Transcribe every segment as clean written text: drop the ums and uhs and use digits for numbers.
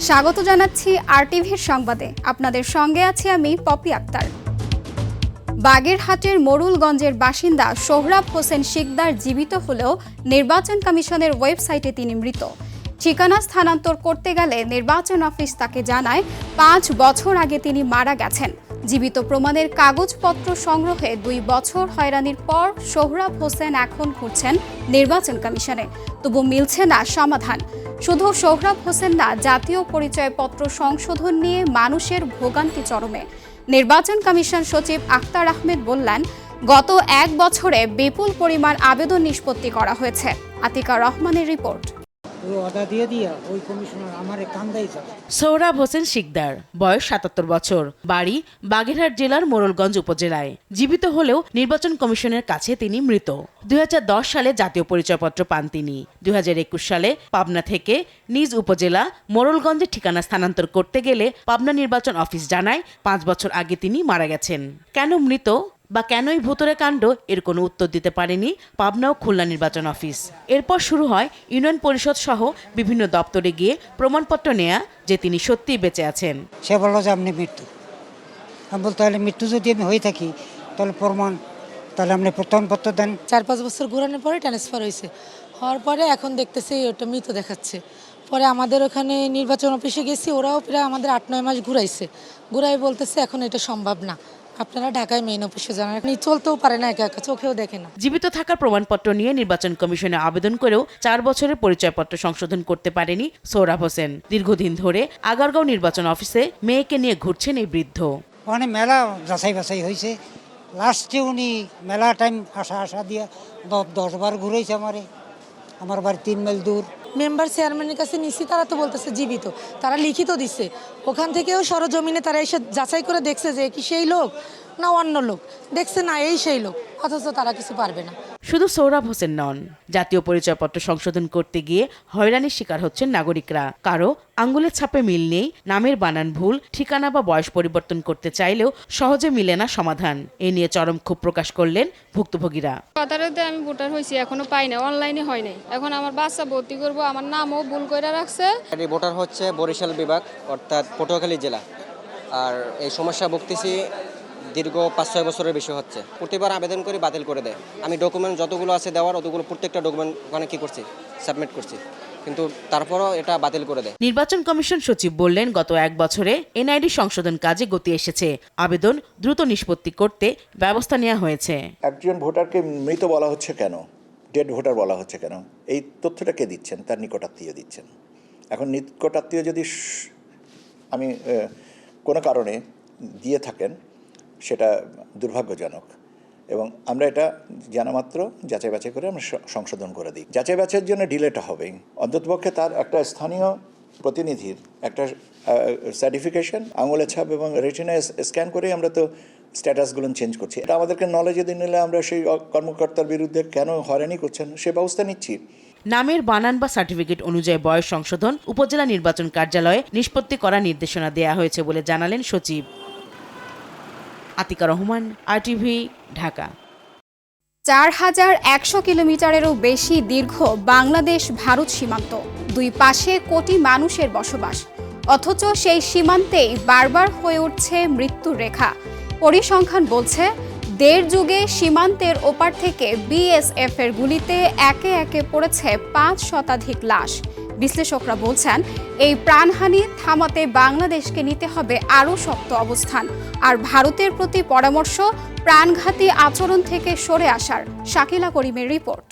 স্বাগত জানাচ্ছি আরটিভির সংবাদে। আপনাদের সঙ্গে আছি আমি পপি আক্তার। বাগেরহাটের মোড়ুলগঞ্জের বাসিন্দা সোহরাব হোসেন শিকদার জীবিত হলেও নির্বাচন কমিশনের ওয়েবসাইটে তিনি মৃত। ঠিকানা স্থানান্তর করতে গেলে নির্বাচন অফিস তাকে জানায় 5 বছর আগে তিনি মারা গেছেন। জীবিত প্রমাণের কাগজপত্র সংগ্রহে 2 বছর হয়রানির পর সোহরাব হোসেন এখন ঘুরছেন নির্বাচন কমিশনে, তবু মিলছে না সমাধান। শুধু সোহরাব হোসেন না, জাতীয় পরিচয়পত্র সংশোধন নিয়ে মানুষের ভোগান্তি চরমে। নির্বাচন কমিশন সচিব আখতার আহমেদ বললেন, গত 1 বছরে বিপুল পরিমাণ আবেদন নিষ্পত্তি করা হয়েছে। আতিকা রহমানের রিপোর্ট। সোহরাব হোসেন শিকদার, বয়স 77 বছর, বাড়ি বাগেরহাট জেলার মোড়লগঞ্জ উপজেলায়। জীবিত হলেও নির্বাচন কমিশনের কাছে তিনি মৃত। 2010 সালে জাতীয় পরিচয়পত্র পান তিনি। 2021 সালে পাবনা থেকে নিজ উপজেলা মোড়লগঞ্জে ঠিকানা স্থানান্তর করতে গেলে পাবনা নির্বাচন অফিস জানায় 5 বছর আগে তিনি মারা গেছেন। কেন মৃত বা কেনই ভুতুরে কাণ্ড, এর কোনো উত্তর দিতে পারেনি পাবনা ও খুলনা নির্বাচন অফিস। এরপর শুরু হয় ইউনিয়ন পরিষদ সহ বিভিন্ন দপ্তরে গিয়ে প্রমাণপত্র নেয়া যে তিনি সত্যিই বেঁচে আছেন। সে বলল যে আপনি মৃত্যু। আমি বলতে তাহলে মৃত্যু যদি আমি হয়ে থাকি তাহলে প্রমাণ, তাহলে আপনি প্রমাণপত্র দেন। 4-5 বছর ঘোরানোর পরে ট্রান্সফার হওয়ার পরে এখন দেখতেছি ওটা মৃত দেখাচ্ছে। পরে আমাদের ওখানে নির্বাচন অফিসে গেছি, ওরাও প্রায় আমাদের 8-9 মাস ঘুরাই বলতেছে এখন এটা সম্ভব না, আপনারা ঢাকায় মেইন অফিসে জানান। চলতেও পারে না, একা একা চোখেও দেখে না। জীবিত থাকার প্রমাণপত্র নিয়ে নির্বাচন কমিশনে আবেদন করেও 4 বছরের পরিচয়পত্র সংশোধন করতে পারেনি সোহরাব হোসেন। দীর্ঘদিন ধরে আগারগাঁও নির্বাচন অফিসে মেয়েকে নিয়ে ঘুরছেন এই বৃদ্ধ। ওখানে মেলা যাচাই বাছাই হয়েছে, লাস্টে উনি মেলা টাইম আসা দিয়ে 10 বার ঘুরেছে আমার বাড়ি 3 মাইল দূর। মেম্বার চেয়ারম্যানের কাছে নিছি, তারা তো বলতেছে জীবিত, তারা লিখিত দিচ্ছে। ওখান থেকেও সরজমিনে তারা এসে যাচাই করে দেখছে যে কি সেই লোক না অন্য লোক, দেখছে না এই সেই লোক, অথচ তারা কিছু পারবে না। শুধু সোহরাব হোসেন নন, জাতীয় পরিচয়পত্র সংশোধন করতে গিয়ে হয়রানির শিকার হচ্ছেন নাগরিকরা। কারো আঙ্গুলের ছাপে মিল নেই, নামের বানান ভুল, ঠিকানা বা বয়স পরিবর্তন করতে চাইলেও সহজে মিলে না সমাধান। এ নিয়ে চরম ক্ষোভ প্রকাশ করলেন ভুক্তভোগীরা। কথাটাতে আমি ভোটার হয়েছি, এখনো পাই না, অনলাইনে হয় নাই। এখন আমার বাচ্চা ভর্তি করবো, আমার নামও ভুল করে রাখছে। ভোটার হচ্ছে বরিশাল বিভাগ, অর্থাৎ পটুয়াখালী জেলা। আর এই সমস্যা ভুগতেছি দীর্ঘ 5-6 বছরের বেশি হচ্ছে। প্রতিবার আবেদন করে বাতিল করে দেয়। আমি ডকুমেন্ট যতগুলো আছে দেওয়ার, অতগুলো প্রত্যেকটা ডকুমেন্ট ওখানে কি করছি, সাবমিট করছি, কিন্তু তারপরও এটা বাতিল করে দেয়। নির্বাচন কমিশন সচিব বললেন, গত 1 বছরে এনআইডি সংশোধন কাজে গতি এসেছে। আবেদন দ্রুত নিষ্পত্তি করতে ব্যবস্থা নেওয়া হয়েছে। একজন ভোটারকে মৃত বলা হচ্ছে কেন, ডেড ভোটার বলা হচ্ছে কেন, এই তথ্যটা কে দিচ্ছেন? তার নিকটাত্মীয় দিচ্ছেন। এখন নিকটাত্মীয় যদি আমি কোনো কারণে দিয়ে থাকেন, সেটা দুর্ভাগ্যজনক, এবং আমরা এটা জানা মাত্র যাচাই বাছাই করে আমরা সংশোধন করে দিই। যাচাই বাছাইয়ের জন্য ডিলেটা হবে, অন্ততপক্ষে তার একটা স্থানীয় প্রতিনিধির একটা সার্টিফিকেশন, আঙুলের ছাপ এবং রেটিনা স্ক্যান করে আমরা তো স্ট্যাটাসগুলো চেঞ্জ করছি। এটা আমাদেরকে নলেজে দিয়ে নিলে আমরা সেই কর্মকর্তার বিরুদ্ধে কেন হয়রানি করছেন সে ব্যবস্থা নিচ্ছি। নামের বানান বা সার্টিফিকেট অনুযায়ী বয়স সংশোধন উপজেলা নির্বাচন কার্যালয়ে নিষ্পত্তি করার নির্দেশনা দেওয়া হয়েছে বলে জানালেন সচিব। আতিকা রহমান, আরটিভি, ঢাকা। 4100 কিলোমিটারেরও বেশি দীর্ঘ বাংলাদেশ ভারত সীমান্ত, 2 পাশে কোটি মানুষের বসবাস, অথচ সেই সীমান্তেই বারবার হয়ে উঠছে মৃত্যুর রেখা। পরিসংখ্যান বলছে, 1.5 যুগে সীমান্তের ওপার থেকে বিএসএফ এর গুলিতে একে একে পড়েছে 5 শতাধিক লাশ। বিশ্লেষকরা বলছেন, এই প্রাণহানি থামাতে বাংলাদেশকে নিতে হবে আরও শক্ত অবস্থান, আর ভারতের প্রতি পরামর্শ প্রাণঘাতী আচরণ থেকে সরে আসার। শাকিলা করিমের রিপোর্ট।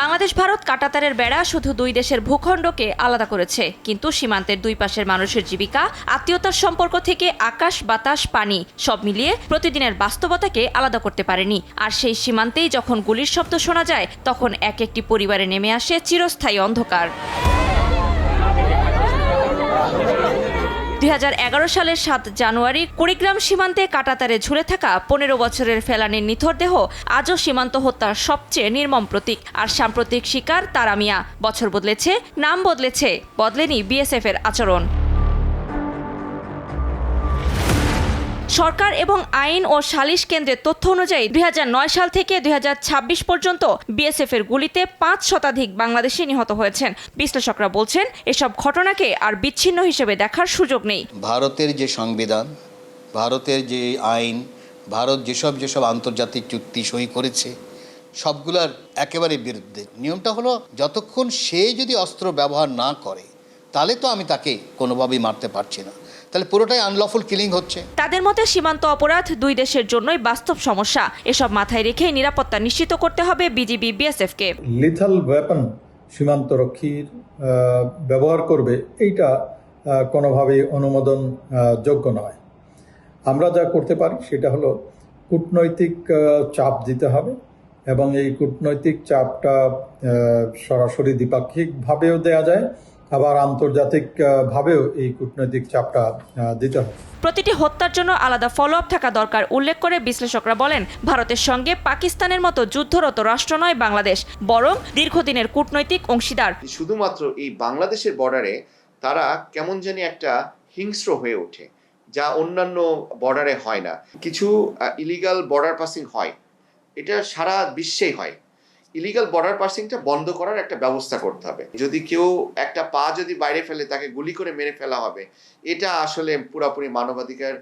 বাংলাদেশ ভারত কাঁটাতারের বেড়া শুধু 2 দেশের ভূখণ্ডকে আলাদা করেছে, কিন্তু সীমান্তের 2 পাশের মানুষের জীবিকা, আত্মীয়তার সম্পর্ক থেকে আকাশ বাতাস পানি সব মিলিয়ে প্রতিদিনের বাস্তবতাকে আলাদা করতে পারেনি। আর সেই সীমান্তেই যখন গুলির শব্দ শোনা যায়, তখন এক একটি পরিবারে নেমে আসে চিরস্থায়ী অন্ধকার। 2011 সালের 7 জানুয়ারি কুড়িগ্রাম সীমান্তে কাঁটাতারে ঝুলে থাকা 15 বছরের ফেলানির নিথর দেহ আজও সীমান্ত হত্যার সবচেয়ে নির্মম প্রতীক। আর সাম্প্রতিক শিকার তারা মিয়া। বছর বদলেছে, নাম বদলেছে, বদলেনি বিএসএফ এর আচরণ। সরকার এবং আইন ও সালিশ কেন্দ্রের তথ্য অনুযায়ী 2009 সাল থেকে 2026 পর্যন্ত বিএসএফ এর গুলিতে 5 শতাধিক বাংলাদেশি নিহত হয়েছেন। বিশ্লেষকরা বলছেন এসব ঘটনাকে আর বিচ্ছিন্ন হিসেবে দেখার সুযোগ নেই। ভারতের যে সংবিধান, ভারতের যে আইন, ভারত যেসব আন্তর্জাতিক চুক্তি সই করেছে সবগুলোর একেবারে বিরুদ্ধে। নিয়মটা হলো যতক্ষণ সে যদি অস্ত্র ব্যবহার না করে তাহলে তো আমি তাকে কোনোভাবেই মারতে পারছি না, তাহলে পুরোটাই আনলফুল কিলিং হচ্ছে। তাদের মতে সীমান্ত অপরাধ দুই দেশের জন্যই বাস্তব সমস্যা। এসব মাথায় রেখে নিরাপত্তা নিশ্চিত করতে হবে বিজিবি বিএসএফকে। লিথাল ওয়েপন সীমান্তরক্ষীর ব্যবহার করবে এইটা কোনোভাবেই অনুমোদন যোগ্য নয়। আমরা যা করতে পারি সেটা হলো কূটনৈতিক চাপ দিতে হবে এবং এই কূটনৈতিক চাপটা সরাসরি দ্বিপাক্ষিকভাবেও দেয়া যায়, আবার আন্তর্জাতিকভাবেও এই কূটনৈতিক চাপটা দিতে হবে। প্রতিটি হত্যার জন্য আলাদা ফলো আপ থাকা দরকার উল্লেখ করে বিশ্লেষকরা বলেন ভারতের সঙ্গে পাকিস্তানের মতো যুদ্ধরত রাষ্ট্র নয় বাংলাদেশ, বরং দীর্ঘদিনের কূটনৈতিক অংশীদার। শুধুমাত্র এই বাংলাদেশের বর্ডারে তারা কেমন জানি একটা হিংস্র হয়ে ওঠে, যা অন্যান্য বর্ডারে হয় না। কিছু ইলিগাল বর্ডার পাসিং হয়, এটা সারা বিশ্বেই হয়। ইলিগাল বর্ডার পাসিংটা বন্ধ করার একটা ব্যবস্থা করতে হবে। যদি কেউ একটা পা যদি বাইরে ফেলে তাকে গুলি করে মেরে ফেলা হবে, এটা আসলে পুরোপুরি মানবাধিকার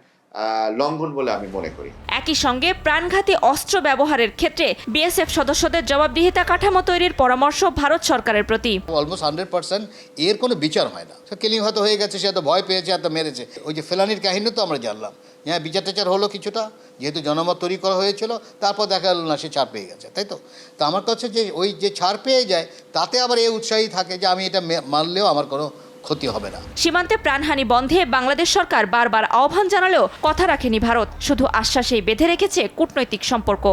লঙ্ঘন বলে আমি মনে করি। একই সঙ্গে প্রাণঘাতী অস্ত্র ব্যবহারের ক্ষেত্রে বিএসএফ সদস্যদের জবাবদিহিতা কাঠামো তৈরির পরামর্শ ভারত সরকারের প্রতি। অলমোস্ট 100% এর কোনো বিচার হয় না। সে কিলিং হয়তো হয়ে গেছে, সে তো ভয় পেয়েছে, এত মেরেছে। ওই যে ফেলানির কাহিনী তো আমরা জানলাম, হ্যাঁ বিচার টেচার হলো কিছুটা, যেহেতু জনমত তৈরি করা হয়েছিল, তারপর দেখা গেল না সে ছাড় পেয়ে গেছে, তাই তো। তো আমার কাছে যে ওই যে ছাড় পেয়ে যায় তাতে আবার এই উৎসাহী থাকে যে আমি এটা মারলেও আমার কোনো ক্ষতি হবে না। সীমান্তে প্রাণহানি বন্ধে বাংলাদেশ সরকার বারবার আহ্বান জানালেও কথা রাখেনি ভারত, শুধু আশ্বাসেই বেঁধে রেখেছে কূটনৈতিক সম্পর্ক।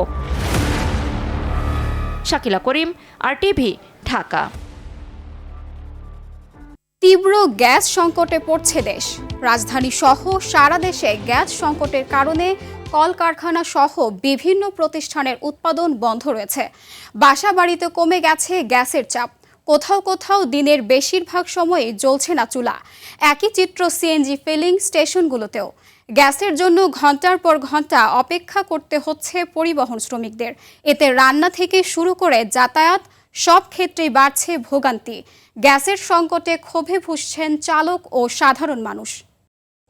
শাকিলা করিম, RTV, ঢাকা। তীব্র গ্যাস সংকটে পড়ছে দেশ। রাজধানী সহ সারা দেশে গ্যাস সংকটের কারণে কলকারখানা সহ বিভিন্ন প্রতিষ্ঠানের উৎপাদন বন্ধ রয়েছে। বাসাবাড়িতে কমে গেছে গ্যাসের চাপ। কোথাও কোথাও দিনের বেশিরভাগ সময়ই জ্বলছে না চুলা। একই চিত্র সিএনজি ফিলিং স্টেশনগুলোতেও। গ্যাসের জন্য ঘন্টার পর ঘন্টা অপেক্ষা করতে হচ্ছে পরিবহন শ্রমিকদের। এতে রান্না থেকে শুরু করে যাতায়াত সব ক্ষেত্রেই বাড়ছে ভোগান্তি। গ্যাসের সংকটে ক্ষোভে ফুঁসছেন চালক ও সাধারণ মানুষ।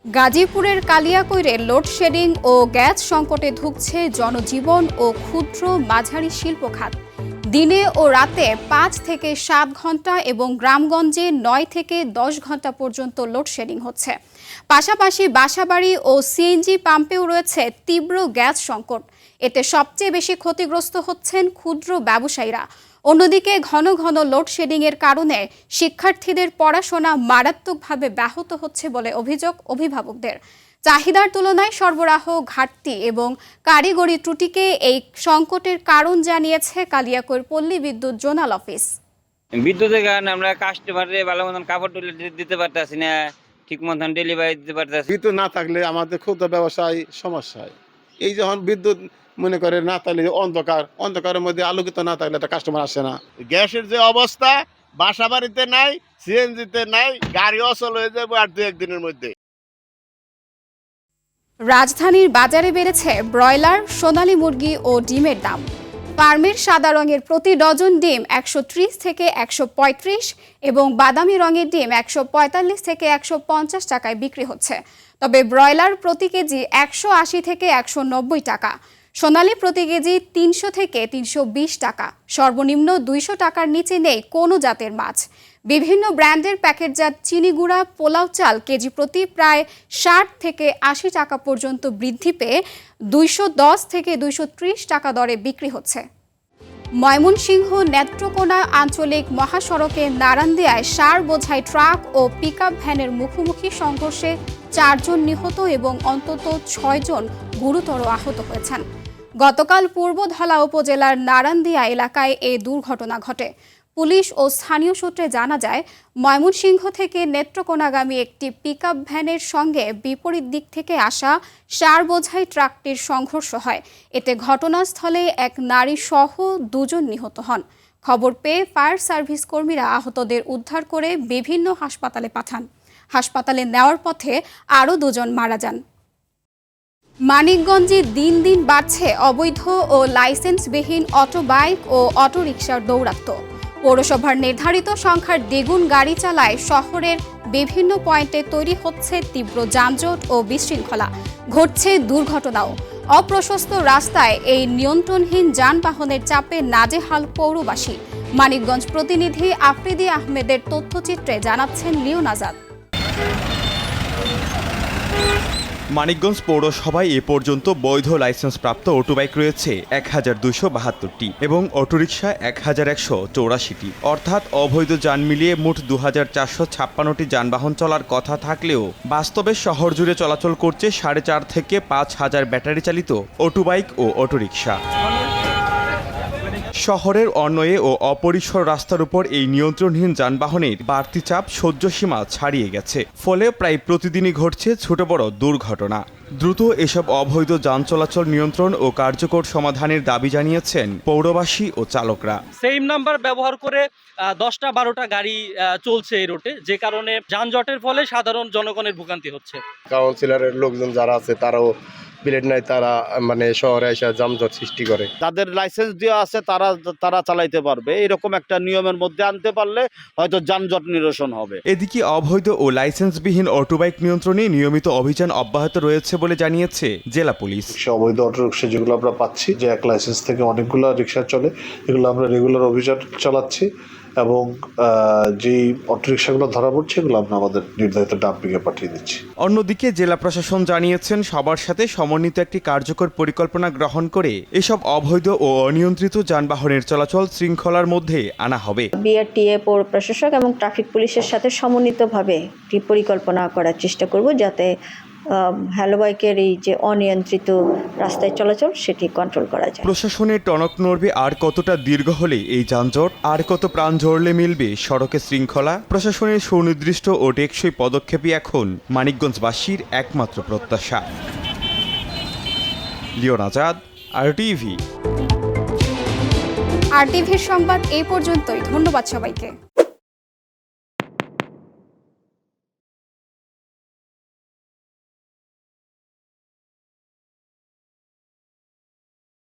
গাজীপুরের কালিয়াকৈরে লোডশেডিং ও গ্যাস সংকটে ধুঁকছে জনজীবন ও ক্ষুদ্র মাঝারি শিল্প খাত। দিনে ও রাতে 5 থেকে 7 ঘন্টা এবং গ্রামগঞ্জে 9 থেকে 10 ঘন্টা পর্যন্ত লোডশেডিং হচ্ছে। পাশাপাশি বাসাবাড়ি ও সিএনজি পাম্পেও রয়েছে তীব্র গ্যাস সংকট। এতে সবচেয়ে বেশি ক্ষতিগ্রস্ত হচ্ছেন ক্ষুদ্র ব্যবসায়ীরা। অন্যদিকে ঘন ঘন লোডশেডিংয়ের কারণে শিক্ষার্থীদের পড়াশোনা মারাত্মকভাবে ব্যাহত হচ্ছে বলে অভিযোগ অভিভাবকদের। চাহিদার তুলনায় সরবরাহ ঘাটতি এবং কারিগরি ত্রুটিকে এই সংকটের কারণ জানিয়েছে কালিয়াকৈর পল্লী বিদ্যুৎ জোনাল অফিস। বিদ্যুতের কারণে আমরা কাস্টমারে ভালো মতন কাপড় তুলে দিতে পারতেছি না, ঠিক মতন ডেলিভারি দিতে পারতেছি। বিদ্যুৎ না থাকলে আমাদের ক্ষুদ্র ব্যবসায় সমস্যা হয়। এই যখন বিদ্যুৎ মনে করে না থাকলে অন্ধকারের মধ্যে আলোকিত না থাকলে একটা কাস্টমার আসে না। গ্যাসের যে অবস্থা, বাসা বাড়িতে নাই, সিএনজিতে নাই, গাড়ি অচল হয়ে যাবে আর 2-1 দিনের মধ্যে। রাজধানীর বাজারে বেড়েছে ব্রয়লার, সোনালী মুরগি ও ডিমের দাম। ফার্মের সাদা রঙের প্রতি ডজন ডিম 130 থেকে 135 এবং বাদামি রঙের ডিম 145 থেকে 150 টাকায় বিক্রি হচ্ছে। তবে ব্রয়লার প্রতি কেজি 180 থেকে 190 টাকা, সোনালী প্রতি কেজি 300 থেকে 320 টাকা। সর্বনিম্ন 200 টাকার নিচে নেই কোনো জাতের মাছ। বিভিন্ন ব্র্যান্ডের প্যাকেটজাত চিনি গুঁড়া, পোলাও চাল কেজি প্রতি প্রায় 60 থেকে 80 টাকা পর্যন্ত বৃদ্ধি পেয়ে 210 থেকে 230 টাকা দরে বিক্রি হচ্ছে। ময়মনসিংহ নেত্রকোনা আঞ্চলিক মহাসড়কে নারান্দিয়ায় সার বোঝাই ট্রাক ও পিকআপ ভ্যানের মুখোমুখি সংঘর্ষে 4 জন নিহত এবং অন্তত 6 জন গুরুতর আহত হয়েছেন। গতকাল পূর্বধলা উপজেলার নারান্দিয়া এলাকায় এই দুর্ঘটনা ঘটে। পুলিশ ও স্থানীয় সূত্রে জানা যায়, ময়মনসিংহ থেকে নেত্রকোনাগামী একটি পিকআপ ভ্যানের সঙ্গে বিপরীত দিক থেকে আসা সার বোঝাই ট্রাকটির সংঘর্ষ হয়। এতে ঘটনাস্থলে এক নারী সহ 2 জন নিহত হন। খবর পেয়ে ফায়ার সার্ভিস কর্মীরা আহতদের উদ্ধার করে বিভিন্ন হাসপাতালে পাঠান। হাসপাতালে নেওয়ার পথে আরও 2 জন মারা যান। মানিকগঞ্জে দিন দিন বাড়ছে অবৈধ ও লাইসেন্সবিহীন অটোবাইক ও অটোরিকশার দৌরাত্ম্য। পৌরসভার নির্ধারিত সংখ্যার দ্বিগুণ গাড়ি চালায় শহরের বিভিন্ন পয়েন্টে তৈরি হচ্ছে তীব্র যানজট ও বিশৃঙ্খলা, ঘটছে দুর্ঘটনাও। অপ্রশস্ত রাস্তায় এই নিয়ন্ত্রণহীন যানবাহনের চাপে নাজেহাল পৌরবাসী। মানিকগঞ্জ প্রতিনিধি আফ্রিদি আহমেদের তথ্যচিত্রে জানাচ্ছেন লিওন আজাদ। মানিকগঞ্জ পৌরসভায় এ পর্যন্ত বৈধ লাইসেন্সপ্রাপ্ত অটোবাইক রয়েছে 1272টি এবং অটোরিকশা 1184টি, অর্থাৎ অবৈধ যান মিলিয়ে মোট 2456টি যানবাহন চলার কথা থাকলেও বাস্তবে শহর জুড়ে চলাচল করছে 4.5 থেকে 5,000 ব্যাটারি চালিত অটোবাইক ও অটোরিকশা। শহরের অন্বয়ে ও অপরিসর রাস্তার উপর এই নিয়ন্ত্রণহীন যানবাহনের বাড়তি চাপ সহ্যসীমা ছাড়িয়ে গেছে, ফলে প্রায় প্রতিদিনই ঘটছে ছোট বড় দুর্ঘটনা। দ্রুত এসব অবৈধ যান চলাচল নিয়ন্ত্রণ ও কার্যকর সমাধানের দাবি জানিয়েছেন পৌরবাসী ও চালকরা। সেম নাম্বার ব্যবহার করে 10-12টা গাড়ি চলছে এই রুটে, যে কারণে যানজটের ফলে সাধারণ জনগণের ভোগান্তি হচ্ছে। কাউন্সিলরের লোকজন যারা আছে তারাও বিলেট নাই, তারা মানে শহরে এসে যানজট সৃষ্টি করে। যাদের লাইসেন্স দেওয়া আছে তারা চালাইতে পারবে, এরকম একটা নিয়মের মধ্যে আনতে পারলে হয়তো যানজট নিরসন হবে। এদিকে অবৈধ ও লাইসেন্সবিহীন অটোবাইক নিয়ন্ত্রণে নিয়মিত অভিযান অব্যাহত রয়েছে বলে জানিয়েছে জেলা পুলিশ। অবৈধ অটোরিকশা যেগুলো আমরা পাচ্ছি, যে এক লাইসেন্স থেকে অনেকগুলো রিক্সা চলে, এগুলো আমরা রেগুলার অভিযান চালাচ্ছি এবং যেই অটোরিকশাগুলো ধরা পড়ছে এগুলো আমরা আমাদের নির্ধারিত ডাম্পিংয়ে পাঠিয়ে দিচ্ছি। অন্যদিকে জেলা প্রশাসন জানিয়েছেন সবার সাথে সমন্বিত একটি কার্যকর পরিকল্পনা গ্রহণ করে এসব অবৈধ ও অনিয়ন্ত্রিত যানবাহনের চলাচল শৃঙ্খলার মধ্যে আনা হবে। বিআরটিএ পৌর প্রশাসক এবং ট্রাফিক পুলিশের সাথে সমন্বিতভাবে একটি পরিকল্পনা করার চেষ্টা করব, যাতে হ্যালো বাইকের এই যে অনিয়ন্ত্রিত রাস্তায় চলাচল সেটি কন্ট্রোল করা যায়। প্রশাসনের টনক নড়বে আর কতটা দীর্ঘ হলে এই যানজট, আর কত প্রাণ ঝরলে মিলবে সড়কে শৃঙ্খলা? প্রশাসনের সুনির্দিষ্ট ও টেকসই পদক্ষেপই এখন মানিকগঞ্জবাসীর একমাত্র প্রত্যাশা। Leone Azad, RTV। RTVর সংবাদ এই পর্যন্তই। ধন্যবাদ সবাইকে।